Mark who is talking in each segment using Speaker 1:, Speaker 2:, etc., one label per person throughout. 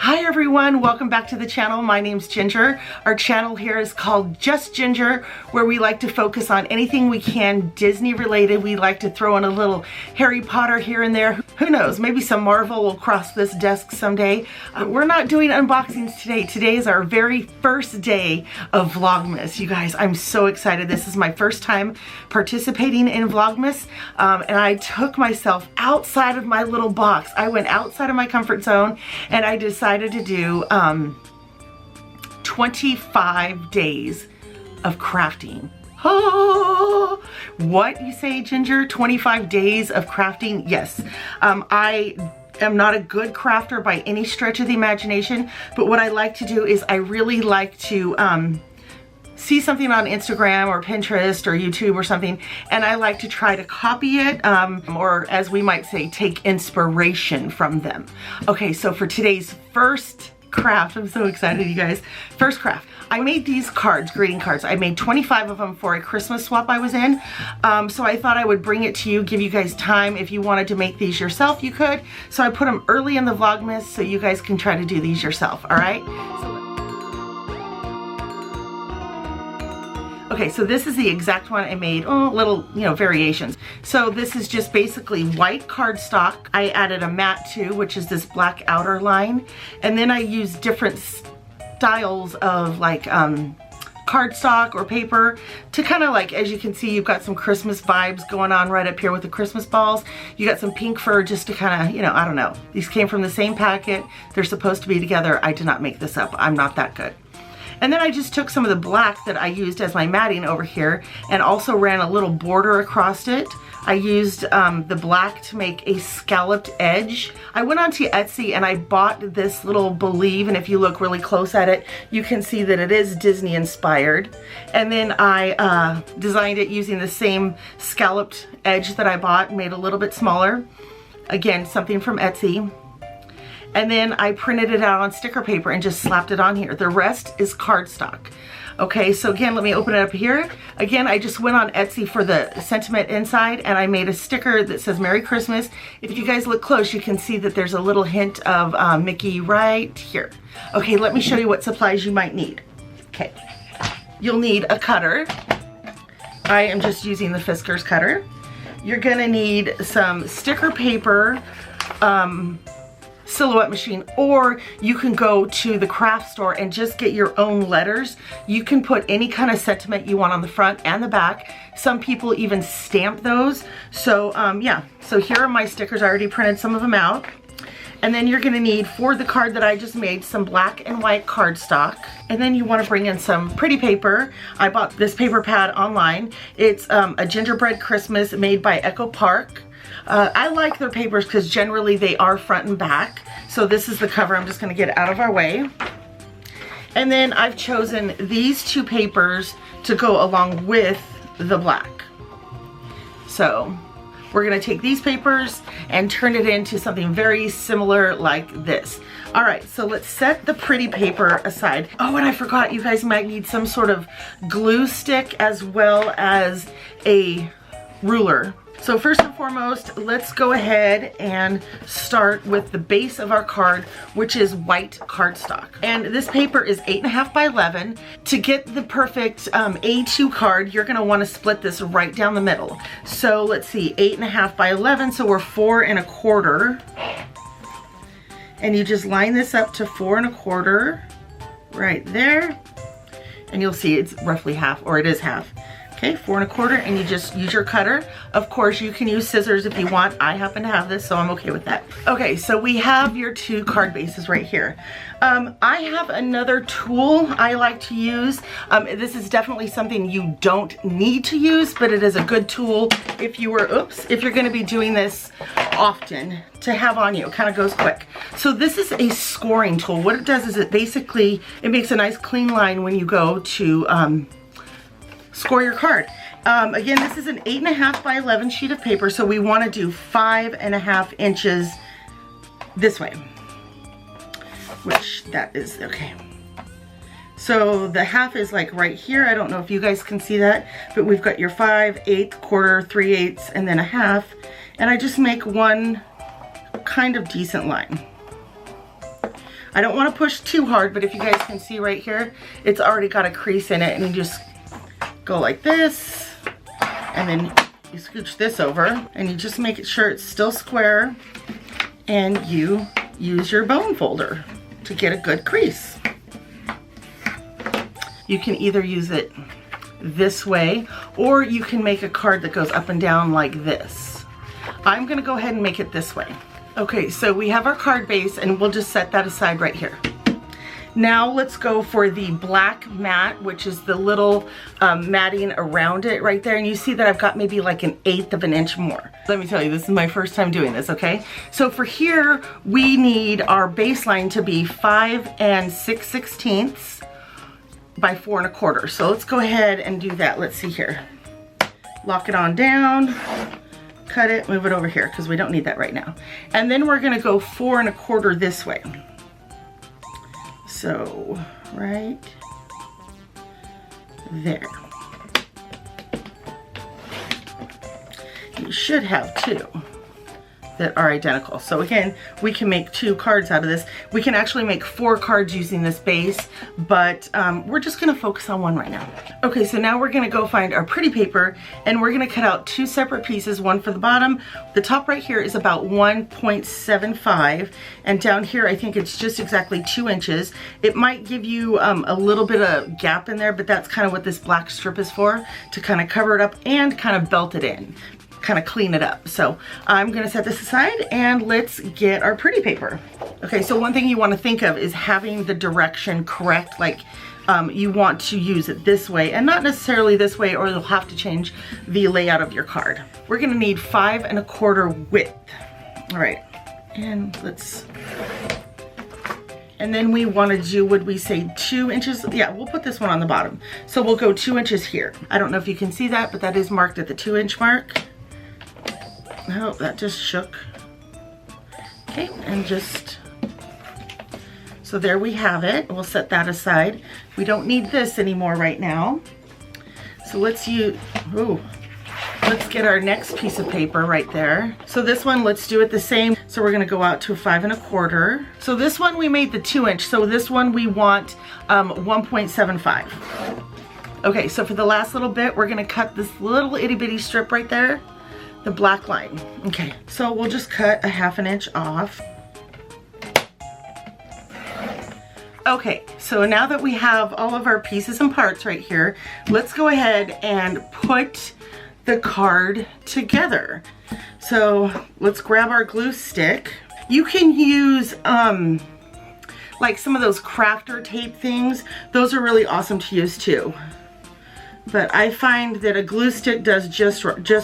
Speaker 1: Hi everyone, welcome back to the channel. My name's Ginger. Our channel here is called Just Ginger, where we like to focus on anything we can Disney related. We like to throw in a little Harry Potter here and there. Who knows, maybe some Marvel will cross this desk someday. We're not doing unboxings today. Today is our very first day of Vlogmas. You guys, I'm so excited. This is my first time participating in Vlogmas, and I took myself outside of my little box. I went outside of my comfort zone and I decided to do 25 days of crafting. Oh, what you say, Ginger? 25 days of crafting? Yes. I am not a good crafter by any stretch of the imagination, but what I like to do is I really like to see something on Instagram or Pinterest or YouTube or something, and I like to try to copy it, or as we might say, take inspiration from them. Okay, so for today's first craft, I'm so excited, you guys. First craft, I made these cards, greeting cards. I made 25 of them for a Christmas swap I was in. So I thought I would bring it to you, give you guys time. If you wanted to make these yourself, you could. So I put them early in the Vlogmas so you guys can try to do these yourself, all right? Okay, so this is the exact one I made, little, variations. So this is just basically white cardstock. I added a matte too, which is this black outer line. And then I used different styles of like cardstock or paper to kind of like, as you can see, you've got some Christmas vibes going on right up here with the Christmas balls. You got some pink fur just to kind of, I don't know. These came from the same packet. They're supposed to be together. I did not make this up. I'm not that good. And then I just took some of the black that I used as my matting over here and also ran a little border across it. I used the black to make a scalloped edge. I went onto Etsy and I bought this little Believe, and if you look really close at it, you can see that it is Disney inspired. And then I designed it using the same scalloped edge that I bought, made a little bit smaller. Again, something from Etsy. And then I printed it out on sticker paper and just slapped it on here. The rest is cardstock. Okay, so again, let me open it up here. Again, I just went on Etsy for the sentiment inside and I made a sticker that says Merry Christmas. If you guys look close, you can see that there's a little hint of Mickey right here. Okay, let me show you what supplies you might need. Okay, you'll need a cutter. I am just using the Fiskars cutter. You're gonna need some sticker paper, silhouette machine, or you can go to the craft store and just get your own letters. You can put any kind of sentiment you want on the front and the back. Some people even stamp those. So yeah, so here are my stickers. I already printed some of them out. And then you're gonna need, for the card that I just made, some black and white cardstock. And then you wanna bring in some pretty paper. I bought this paper pad online. It's a gingerbread Christmas made by Echo Park. I like their papers because generally they are front and back. So this is the cover. I'm just going to get out of our way. And then I've chosen these two papers to go along with the black. So we're going to take these papers and turn it into something very similar like this. All right, so let's set the pretty paper aside. Oh, and I forgot, you guys might need some sort of glue stick as well as a ruler. So first and foremost, let's go ahead and start with the base of our card, which is white cardstock. And this paper is 8.5 by 11. To get the perfect A2 card, you're gonna wanna split this right down the middle. So let's see, 8.5 by 11, so we're 4 1/4. And you just line this up to 4 1/4 right there. And you'll see it's roughly half, or it is half. Okay, 4 1/4, and you just use your cutter. Of course, you can use scissors if you want. I happen to have this, so I'm okay with that. Okay, so we have your two card bases right here. I have another tool I like to use. This is definitely something you don't need to use, but it is a good tool if you were, if you're gonna be doing this often to have on you. It kind of goes quick. So this is a scoring tool. What it does is it basically, it makes a nice clean line when you go to, score your card. Again, this is an 8.5 by 11 sheet of paper, so we want to do 5.5 inches this way, which that is, okay. So the half is like right here. I don't know if you guys can see that, but we've got your 5, 1/8, 1/4, 3/8, and then a half. And I just make one kind of decent line. I don't want to push too hard, but if you guys can see right here, it's already got a crease in it, and you just go like this, and then you scooch this over, and you just make it sure it's still square, and you use your bone folder to get a good crease. You can either use it this way, or you can make a card that goes up and down like this. I'm gonna go ahead and make it this way. Okay, so we have our card base, and we'll just set that aside right here. Now let's go for the black mat, which is the little matting around it right there. And you see that I've got maybe like 1/8 of an inch more. Let me tell you, this is my first time doing this, okay? So for here, we need our baseline to be 5 6/16 by 4 1/4. So let's go ahead and do that. Let's see here. Lock it on down. Cut it, move it over here because we don't need that right now. And then we're gonna go 4 1/4 this way. So, right there. You should have 2 that are identical. So again, we can make 2 cards out of this. We can actually make 4 cards using this base, but we're just gonna focus on 1 right now. Okay, so now we're gonna go find our pretty paper, and we're gonna cut out 2 separate pieces, one for the bottom. The top right here is about 1.75, and down here I think it's just exactly 2 inches. It might give you a little bit of gap in there, but that's kind of what this black strip is for, to kind of cover it up and kind of belt it in, kind of clean it up. So I'm gonna set this aside, and let's get our pretty paper. Okay, so one thing you want to think of is having the direction correct. Like you want to use it this way and not necessarily this way, or you'll have to change the layout of your card. We're gonna need 5 1/4 width. All right, and then we want to do, would we say 2 inches? Yeah, we'll put this one on the bottom. So we'll go 2 inches here. I don't know if you can see that, but that is marked at the 2 inch mark. Oh, that just shook. Okay, and just, so there we have it. We'll set that aside. We don't need this anymore right now. So let's get our next piece of paper right there. So this one, let's do it the same. So we're gonna go out to 5 1/4. So this one we made the 2 inch. So this one we want 1.75. Okay, so for the last little bit, we're gonna cut this little itty bitty strip right there, the black line. Okay, so we'll just cut a 1/2 inch off. Okay, so now that we have all of our pieces and parts right here, let's go ahead and put the card together. So let's grab our glue stick. You can use like some of those crafter tape things. Those are really awesome to use too. But I find that a glue stick does just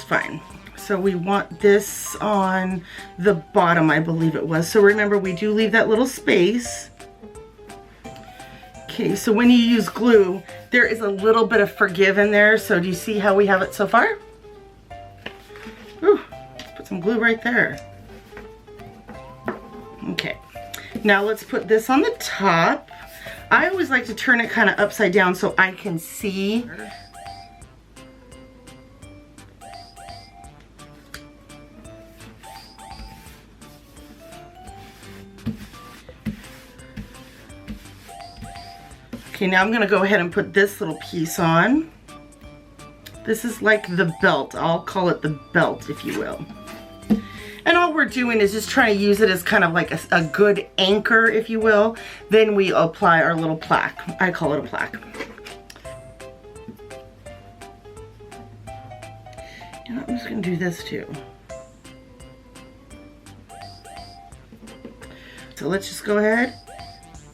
Speaker 1: fine. So we want this on the bottom, I believe it was. So remember, we do leave that little space. Okay, so when you use glue, there is a little bit of forgive in there. So do you see how we have it so far? Ooh, let's put some glue right there. Okay, now let's put this on the top. I always like to turn it kind of upside down so I can see. Okay, now I'm gonna go ahead and put this little piece on. This is like the belt. I'll call it the belt, if you will. And all we're doing is just trying to use it as kind of like a good anchor, if you will. Then we apply our little plaque. I call it a plaque. And I'm just gonna do this too. So let's just go ahead.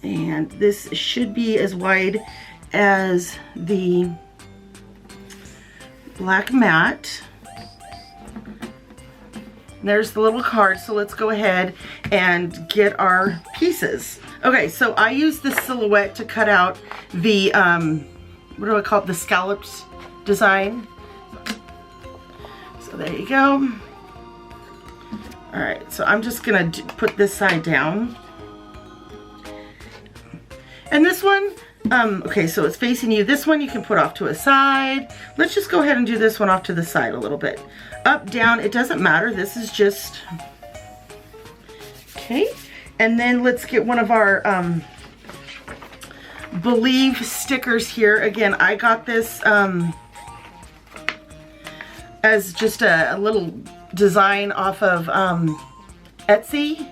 Speaker 1: And this should be as wide as the black mat. There's the little card, so let's go ahead and get our pieces. Okay, so I use the silhouette to cut out the, what do I call it, the scallops design. So there you go. All right, so I'm just gonna put this side down. And this one, okay, so it's facing you. This one you can put off to a side. Let's just go ahead and do this one off to the side a little bit. Up, down, it doesn't matter. This is just, okay. And then let's get one of our Believe stickers here. Again, I got this as just a little design off of Etsy.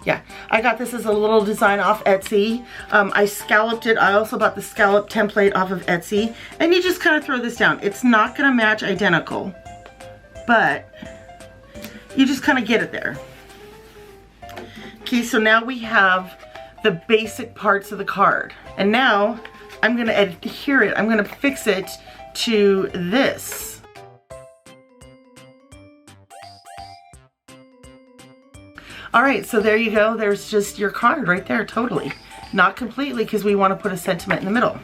Speaker 1: Yeah, I got this as a little design off Etsy. I scalloped it. I also bought the scallop template off of Etsy. And you just kind of throw this down. It's not going to match identical, but you just kind of get it there. Okay, so now we have the basic parts of the card. And now I'm going to adhere it. I'm going to fix it to this. All right, so there you go. There's just your card right there, totally. Not completely, because we want to put a sentiment in the middle.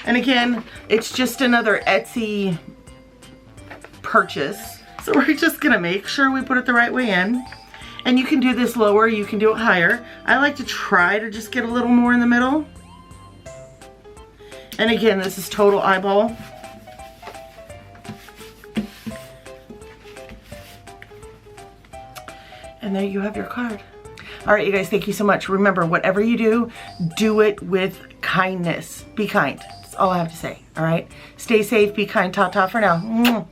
Speaker 1: And again, it's just another Etsy purchase. So we're just gonna make sure we put it the right way in. And you can do this lower, you can do it higher. I like to try to just get a little more in the middle. And again, this is total eyeball. And there you have your card. All right, you guys, thank you so much. Remember, whatever you do, do it with kindness. Be kind. That's all I have to say, all right? Stay safe, be kind. Ta-ta for now.